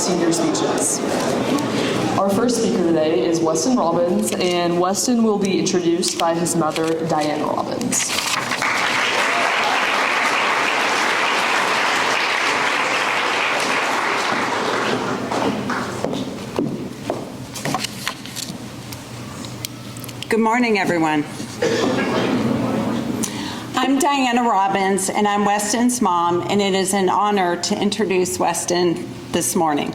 senior speeches. Our first speaker today is Westin Robbins, and Westin will be introduced by his mother, Diana Robbins. Good morning, everyone. I'm Diana Robbins, and I'm Westin's mom, and it is an honor to introduce Westin this morning.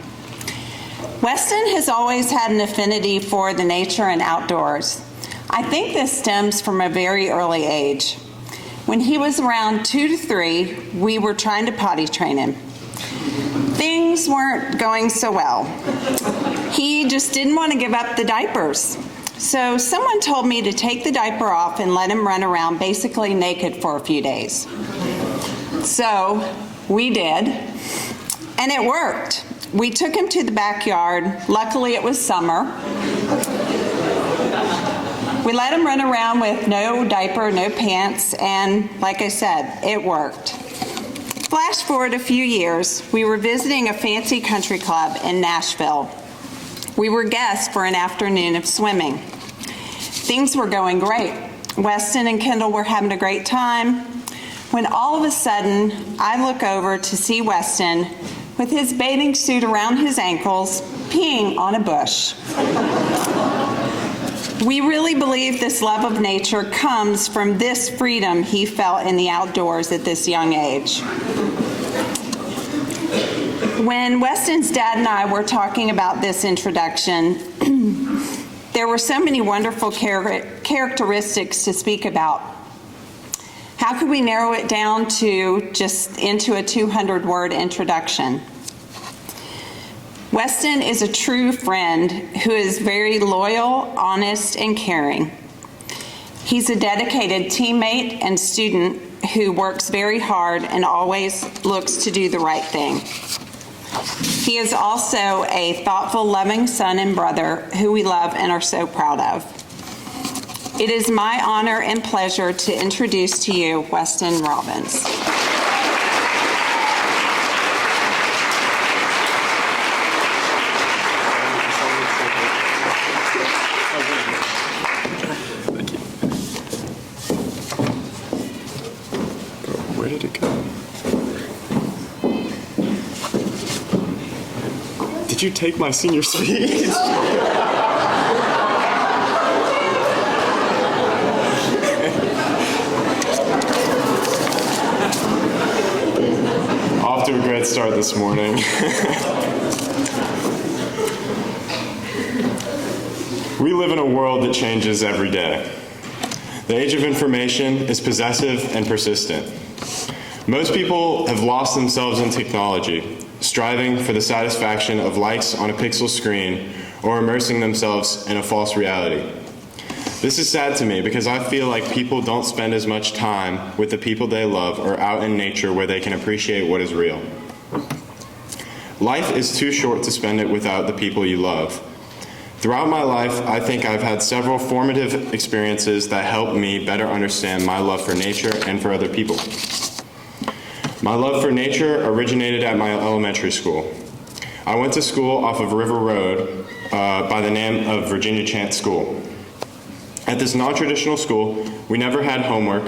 Westin has always had an affinity for the nature and outdoors. I think this stems from a very early age. When he was around 2 to 3, we were trying to potty train him. Things weren't going so well. He just didn't want to give up the diapers. So someone told me to take the diaper off and let him run around basically naked for a few days. So we did, and it worked. We took him to the backyard. Luckily, it was summer. We let him run around with no diaper, no pants, and like I said, it worked. Flash forward a few years, we were visiting a fancy country club in Nashville. We were guests for an afternoon of swimming. Things were going great. Westin and Kendall were having a great time, when all of a sudden, I look over to see Westin with his bathing suit around his ankles, peeing on a bush. We really believe this love of nature comes from this freedom he felt in the outdoors at this young age. When Westin's dad and I were talking about this introduction, there were so many wonderful characteristics to speak about. How could we narrow it down to just into a 200-word introduction? Westin is a true friend who is very loyal, honest, and caring. He's a dedicated teammate and student who works very hard and always looks to do the right thing. He is also a thoughtful, loving son and brother who we love and are so proud of. It is my honor and pleasure to introduce to you Westin Robbins. Where did it go? Did you take my senior speech? Off to a great start this morning. We live in a world that changes every day. The age of information is possessive and persistent. Most people have lost themselves in technology, striving for the satisfaction of likes on a pixel screen or immersing themselves in a false reality. This is sad to me because I feel like people don't spend as much time with the people they love or out in nature where they can appreciate what is real. Life is too short to spend it without the people you love. Throughout my life, I think I've had several formative experiences that helped me better understand my love for nature and for other people. My love for nature originated at my elementary school. I went to school off of River Road by the name of Virginia Chant School. At this non-traditional school, we never had homework,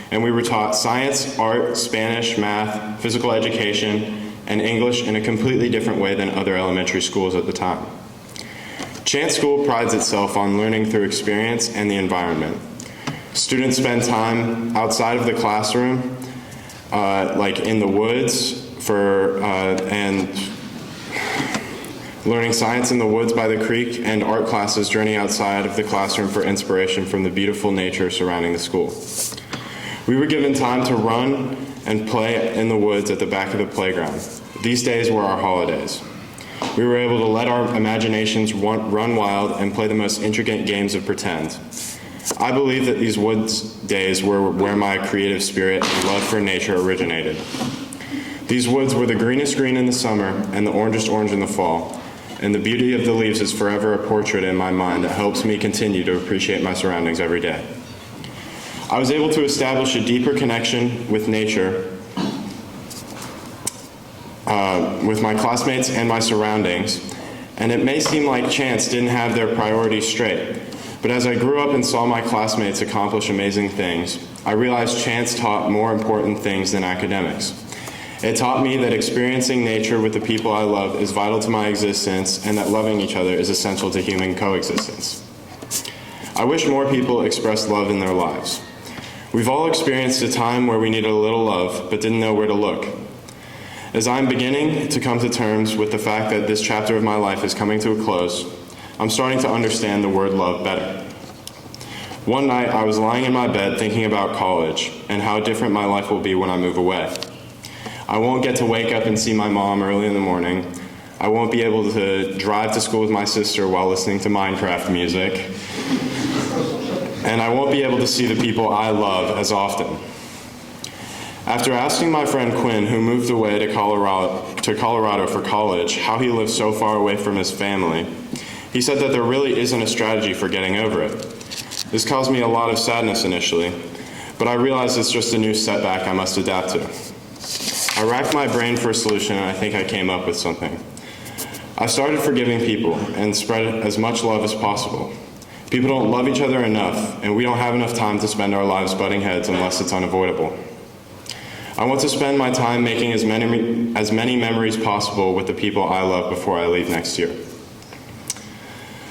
and we were taught science, art, Spanish, math, physical education, and English in a completely different way than other elementary schools at the time. Chant School prides itself on learning through experience and the environment. Students spend time outside of the classroom, like in the woods, and learning science in the woods by the creek, and art classes journey outside of the classroom for inspiration from the beautiful nature surrounding the school. We were given time to run and play in the woods at the back of the playground. These days were our holidays. We were able to let our imaginations run wild and play the most intricate games of pretend. I believe that these woods days were where my creative spirit and love for nature originated. These woods were the greenest green in the summer and the orangest orange in the fall, and the beauty of the leaves is forever a portrait in my mind that helps me continue to appreciate my surroundings every day. I was able to establish a deeper connection with nature with my classmates and my surroundings, and it may seem like chance didn't have their priorities straight. But as I grew up and saw my classmates accomplish amazing things, I realized chance taught more important things than academics. It taught me that experiencing nature with the people I love is vital to my existence, and that loving each other is essential to human coexistence. I wish more people expressed love in their lives. We've all experienced a time where we needed a little love, but didn't know where to look. As I'm beginning to come to terms with the fact that this chapter of my life is coming to a close, I'm starting to understand the word love better. One night, I was lying in my bed thinking about college and how different my life will be when I move away. I won't get to wake up and see my mom early in the morning. I won't be able to drive to school with my sister while listening to Minecraft music. And I won't be able to see the people I love as often. After asking my friend Quinn, who moved away to Colorado for college, how he lived so far away from his family, he said that there really isn't a strategy for getting over it. This caused me a lot of sadness initially, but I realized it's just a new setback I must adapt to. I racked my brain for a solution, and I think I came up with something. I started forgiving people and spread as much love as possible. People don't love each other enough, and we don't have enough time to spend our lives butting heads unless it's unavoidable. I want to spend my time making as many memories possible with the people I love before I leave next year.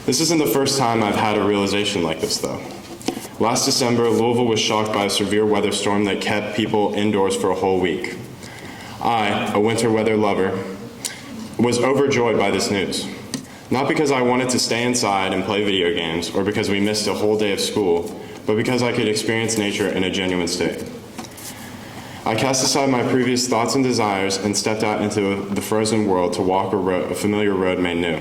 This isn't the first time I've had a realization like this, though. Last December, Louisville was shocked by a severe weather storm that kept people indoors for a whole week. I, a winter weather lover, was overjoyed by this news. Not because I wanted to stay inside and play video games, or because we missed a whole day of school, but because I could experience nature in a genuine state. I cast aside my previous thoughts and desires and stepped out into the frozen world to walk a familiar road made new.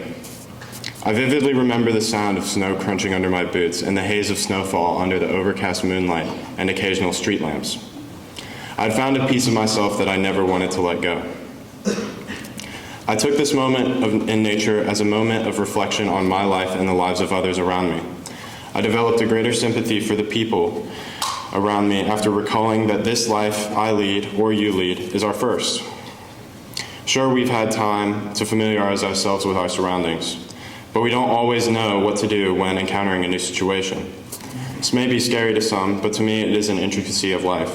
I vividly remember the sound of snow crunching under my boots and the haze of snowfall under the overcast moonlight and occasional street lamps. I'd found a piece of myself that I never wanted to let go. I took this moment in nature as a moment of reflection on my life and the lives of others around me. I developed a greater sympathy for the people around me after recalling that this life I lead, or you lead, is our first. Sure, we've had time to familiarize ourselves with our surroundings, but we don't always know what to do when encountering a new situation. This may be scary to some, but to me it is an intricacy of life,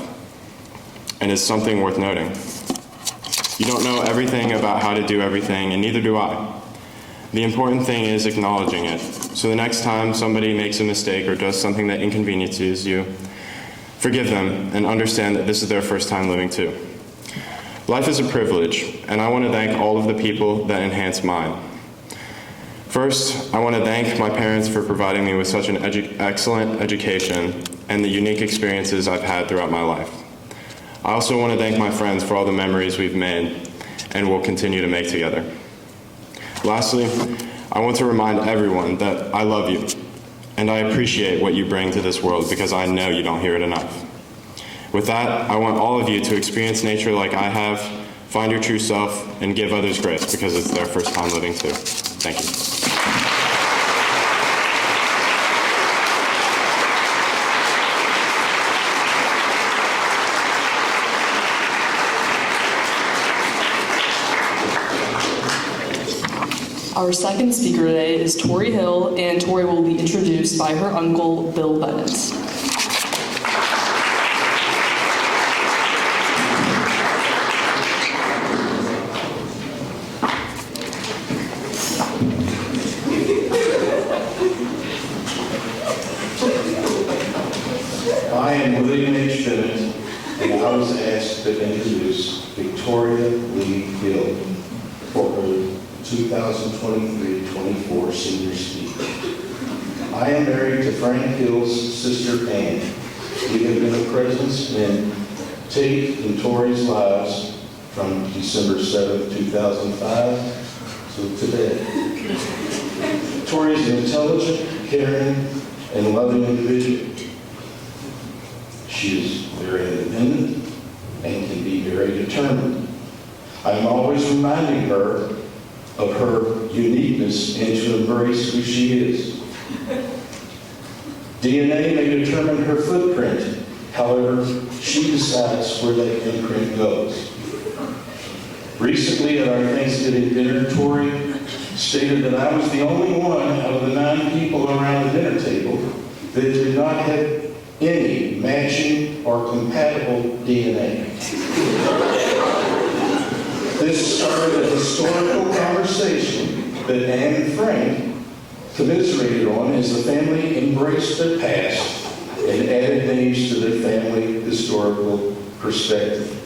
and is something worth noting. You don't know everything about how to do everything, and neither do I. The important thing is acknowledging it, so the next time somebody makes a mistake or does something that inconveniences you, forgive them and understand that this is their first time living too. Life is a privilege, and I want to thank all of the people that enhance mine. First, I want to thank my parents for providing me with such an excellent education and the unique experiences I've had throughout my life. I also want to thank my friends for all the memories we've made and will continue to make together. Lastly, I want to remind everyone that I love you, and I appreciate what you bring to this world because I know you don't hear it enough. With that, I want all of you to experience nature like I have, find your true self, and give others grace because it's their first time living too. Thank you. Our second speaker today is Tori Hill, and Tori will be introduced by her uncle, Bill Bennett. I am William H. Bennett, and I was asked to introduce Victoria Lee Hill for her 2023-24 senior speech. I am married to Frank Hill's sister Ann. We have been a presence in Tate and Tori's lives from December 7, 2005 to today. Tori is an intelligent, caring, and loving individual. She is very independent and can be very determined. I am always reminding her of her uniqueness and to embrace who she is. DNA may determine her footprint, however, she decides where that imprint goes. Recently at our Thanksgiving dinner, Tori stated that I was the only one out of the 9 people around the dinner table that did not have any matching or compatible DNA. This started a historical conversation that Anne and Frank commiserated on as the family embraced their past and added names to their family historical perspective.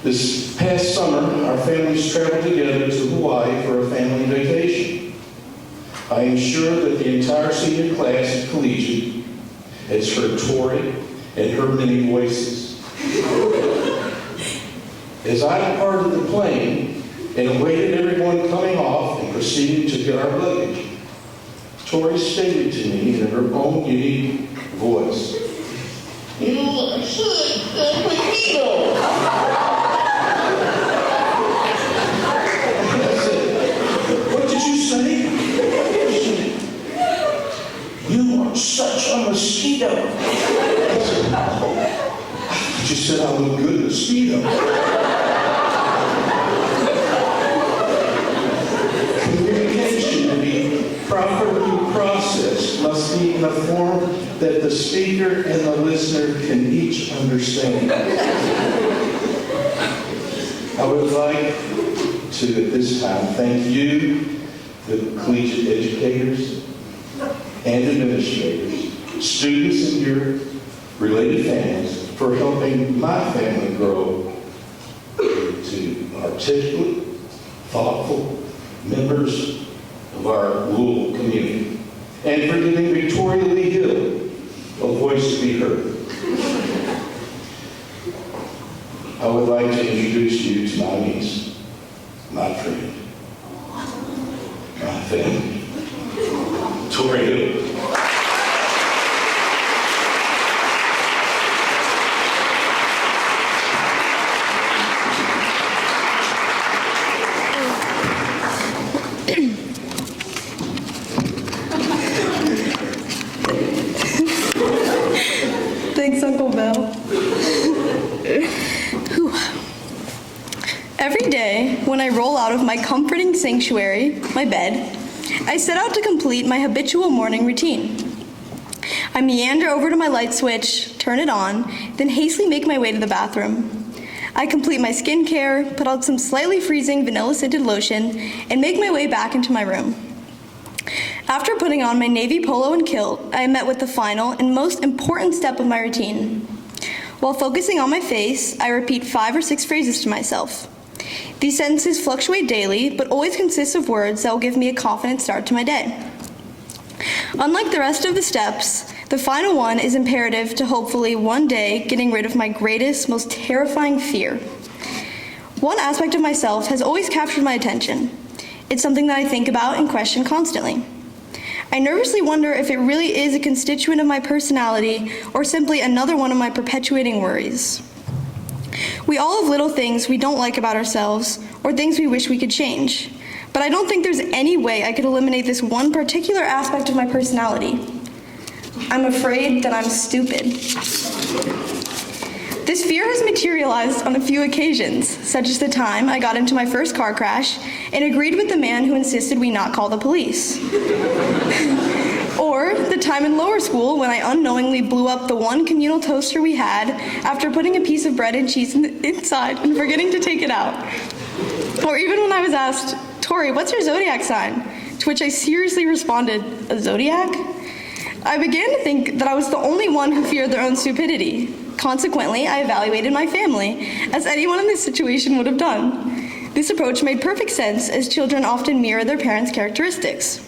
This past summer, our families traveled together to Hawaii for a family vacation. I am sure that the entire senior class at Collegiate has heard Tori and her many voices. As I departed the plane and awaited everyone coming off and proceeded to get our luggage, Tori stated to me in her own unique voice, "You are such a mosquito." I said, "What did you say?" She said, "You are such a mosquito." I said, "Oh, you said I was a good mosquito." Communication, to be properly processed, must be in a form that the speaker and the listener can each understand. I would like to, at this time, thank you, the collegiate educators and administrators, students and your related families, for helping my family grow into articulate, thoughtful members of our rural community, and for giving Victoria Lee Hill a voice to be heard. I would like to introduce you to my niece, my friend, my family, Tori Hill. Thanks, Uncle Bill. Whew. Every day, when I roll out of my comforting sanctuary, my bed, I set out to complete my habitual morning routine. I meander over to my light switch, turn it on, then hastily make my way to the bathroom. I complete my skincare, put on some slightly freezing vanilla-scented lotion, and make my way back into my room. After putting on my navy polo and kilt, I am met with the final and most important step of my routine. While focusing on my face, I repeat 5 or 6 phrases to myself. These sentences fluctuate daily, but always consist of words that will give me a confident start to my day. Unlike the rest of the steps, the final one is imperative to hopefully one day getting rid of my greatest, most terrifying fear. One aspect of myself has always captured my attention. It's something that I think about and question constantly. I nervously wonder if it really is a constituent of my personality or simply another one of my perpetuating worries. We all have little things we don't like about ourselves or things we wish we could change, but I don't think there's any way I could eliminate this one particular aspect of my personality. I'm afraid that I'm stupid. This fear has materialized on a few occasions, such as the time I got into my first car crash and agreed with the man who insisted we not call the police. Or the time in lower school when I unknowingly blew up the one communal toaster we had after putting a piece of bread and cheese inside and forgetting to take it out. Or even when I was asked, "Tori, what's your zodiac sign?" To which I seriously responded, "A zodiac?" I began to think that I was the only one who feared their own stupidity. Consequently, I evaluated my family, as anyone in this situation would have done. This approach made perfect sense, as children often mirror their parents' characteristics.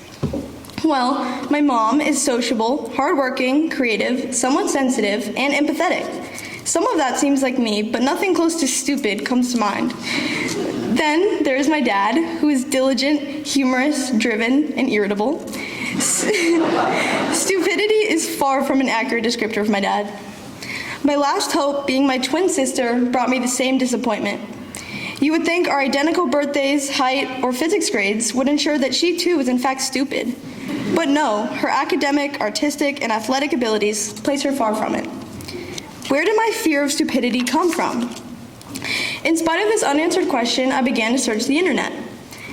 Well, my mom is sociable, hardworking, creative, somewhat sensitive, and empathetic. Some of that seems like me, but nothing close to stupid comes to mind. Then there is my dad, who is diligent, humorous, driven, and irritable. Stupidity is far from an accurate descriptor of my dad. My last hope, being my twin sister, brought me the same disappointment. You would think our identical birthdays, height, or physics grades would ensure that she too was in fact stupid. But no, her academic, artistic, and athletic abilities place her far from it. Where did my fear of stupidity come from? In spite of this unanswered question, I began to search the internet.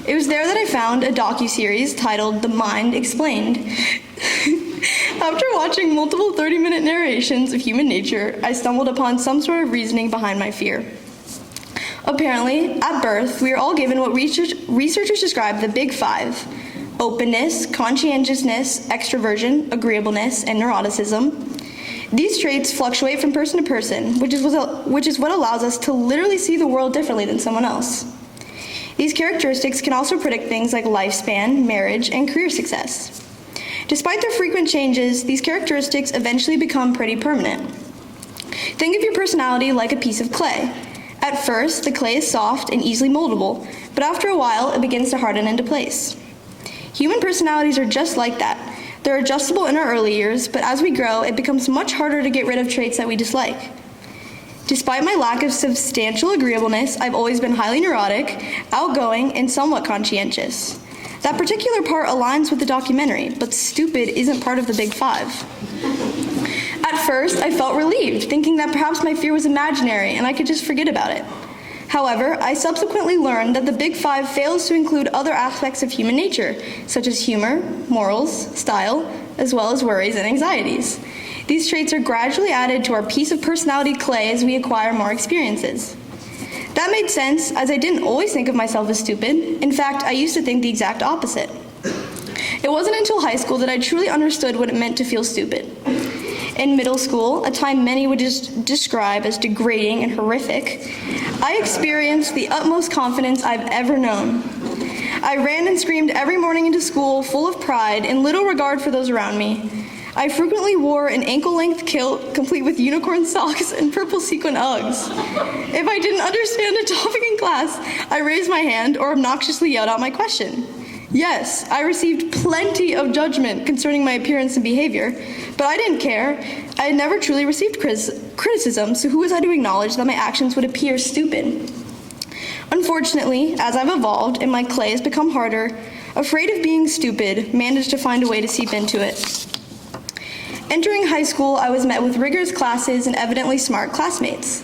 It was there that I found a docuseries titled The Mind Explained. After watching multiple 30-minute narrations of human nature, I stumbled upon some sort of reasoning behind my fear. Apparently, at birth, we are all given what researchers describe the Big Five: openness, conscientiousness, extroversion, agreeableness, and neuroticism. These traits fluctuate from person to person, which is what allows us to literally see the world differently than someone else. These characteristics can also predict things like lifespan, marriage, and career success. Despite their frequent changes, these characteristics eventually become pretty permanent. Think of your personality like a piece of clay. At first, the clay is soft and easily moldable, but after a while, it begins to harden into place. Human personalities are just like that. They're adjustable in our early years, but as we grow, it becomes much harder to get rid of traits that we dislike. Despite my lack of substantial agreeableness, I've always been highly neurotic, outgoing, and somewhat conscientious. That particular part aligns with the documentary, but stupid isn't part of the Big Five. At first, I felt relieved, thinking that perhaps my fear was imaginary and I could just forget about it. However, I subsequently learned that the Big Five fails to include other aspects of human nature, such as humor, morals, style, as well as worries and anxieties. These traits are gradually added to our piece of personality clay as we acquire more experiences. That made sense, as I didn't always think of myself as stupid. In fact, I used to think the exact opposite. It wasn't until high school that I truly understood what it meant to feel stupid. In middle school, a time many would just describe as degrading and horrific, I experienced the utmost confidence I've ever known. I ran and screamed every morning into school, full of pride and little regard for those around me. I frequently wore an ankle-length kilt complete with unicorn socks and purple sequin Uggs. If I didn't understand a topic in class, I raised my hand or obnoxiously yelled out my question. Yes, I received plenty of judgment concerning my appearance and behavior, but I didn't care. I had never truly received criticism, so who was I to acknowledge that my actions would appear stupid? Unfortunately, as I've evolved and my clay has become harder, afraid of being stupid, managed to find a way to seep into it. Entering high school, I was met with rigorous classes and evidently smart classmates.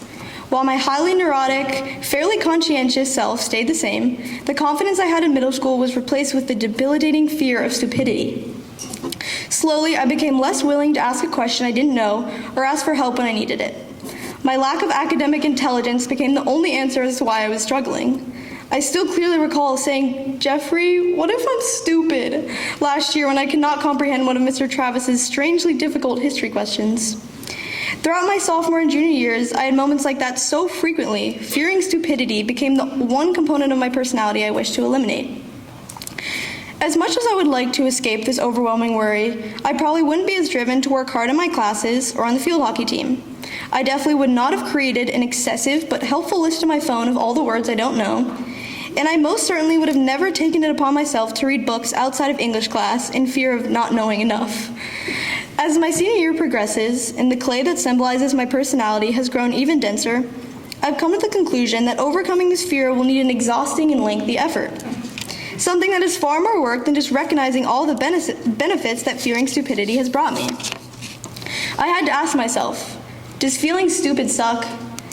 While my highly neurotic, fairly conscientious self stayed the same, the confidence I had in middle school was replaced with the debilitating fear of stupidity. Slowly, I became less willing to ask a question I didn't know or ask for help when I needed it. My lack of academic intelligence became the only answer as to why I was struggling. I still clearly recall saying, "Jeffrey, what if I'm stupid?" last year when I could not comprehend one of Mr. Travis's strangely difficult history questions. Throughout my sophomore and junior years, I had moments like that so frequently, fearing stupidity became the one component of my personality I wished to eliminate. As much as I would like to escape this overwhelming worry, I probably wouldn't be as driven to work hard in my classes or on the field hockey team. I definitely would not have created an excessive but helpful list on my phone of all the words I don't know, and I most certainly would have never taken it upon myself to read books outside of English class in fear of not knowing enough. As my senior year progresses, and the clay that symbolizes my personality has grown even denser, I've come to the conclusion that overcoming this fear will need an exhausting and lengthy effort. Something that is far more work than just recognizing all the benefits that fearing stupidity has brought me. I had to ask myself, does feeling stupid suck?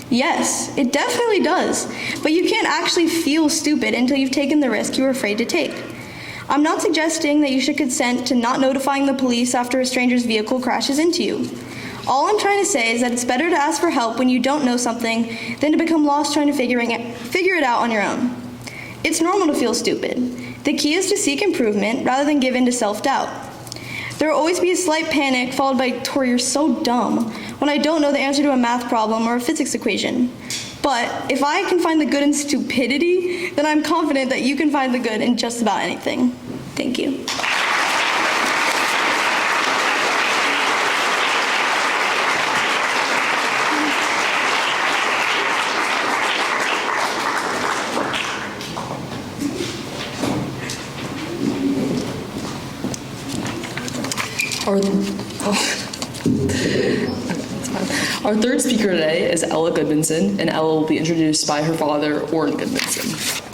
Yes, it definitely does, but you can't actually feel stupid until you've taken the risk you were afraid to take. I'm not suggesting that you should consent to not notifying the police after a stranger's vehicle crashes into you. All I'm trying to say is that it's better to ask for help when you don't know something than to become lost trying to figure it out on your own. It's normal to feel stupid. The key is to seek improvement rather than give in to self-doubt. There will always be a slight panic followed by, "Tori, you're so dumb," when I don't know the answer to a math problem or a physics equation. But if I can find the good in stupidity, then I'm confident that you can find the good in just about anything. Thank you. Our third speaker today is Ella Goodmanson, and Ella will be introduced by her father, Orrin Goodmanson.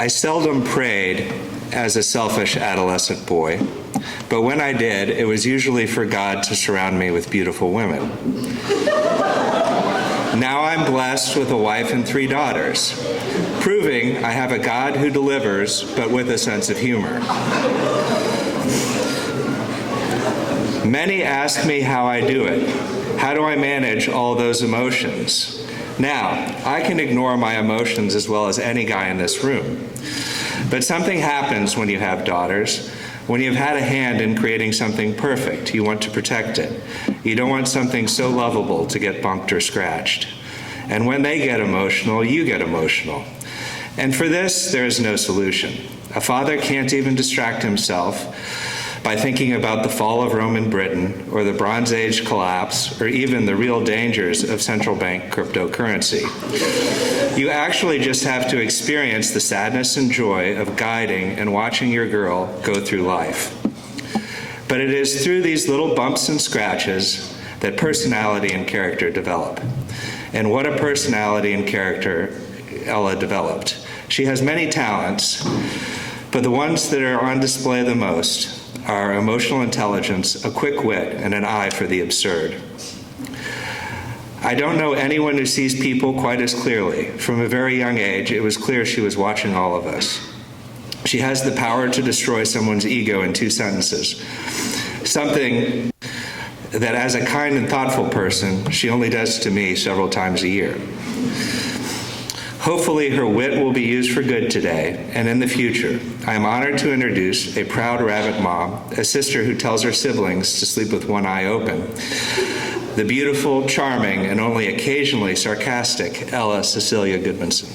I seldom prayed as a selfish adolescent boy, but when I did, it was usually for God to surround me with beautiful women. Now I'm blessed with a wife and 3 daughters, proving I have a God who delivers, but with a sense of humor. Many ask me how I do it. How do I manage all those emotions? Now, I can ignore my emotions as well as any guy in this room. But something happens when you have daughters. When you've had a hand in creating something perfect, you want to protect it. You don't want something so lovable to get bumped or scratched. And when they get emotional, you get emotional. And for this, there is no solution. A father can't even distract himself by thinking about the fall of Roman Britain or the Bronze Age collapse or even the real dangers of central bank cryptocurrency. You actually just have to experience the sadness and joy of guiding and watching your girl go through life. But it is through these little bumps and scratches that personality and character develop. And what a personality and character Ella developed. She has many talents, but the ones that are on display the most are emotional intelligence, a quick wit, and an eye for the absurd. I don't know anyone who sees people quite as clearly. From a very young age, it was clear she was watching all of us. She has the power to destroy someone's ego in 2 sentences, something that as a kind and thoughtful person, she only does to me several times a year. Hopefully her wit will be used for good today and in the future. I am honored to introduce a proud rabbit mom, a sister who tells her siblings to sleep with one eye open, the beautiful, charming, and only occasionally sarcastic Ella Cecilia Goodmanson.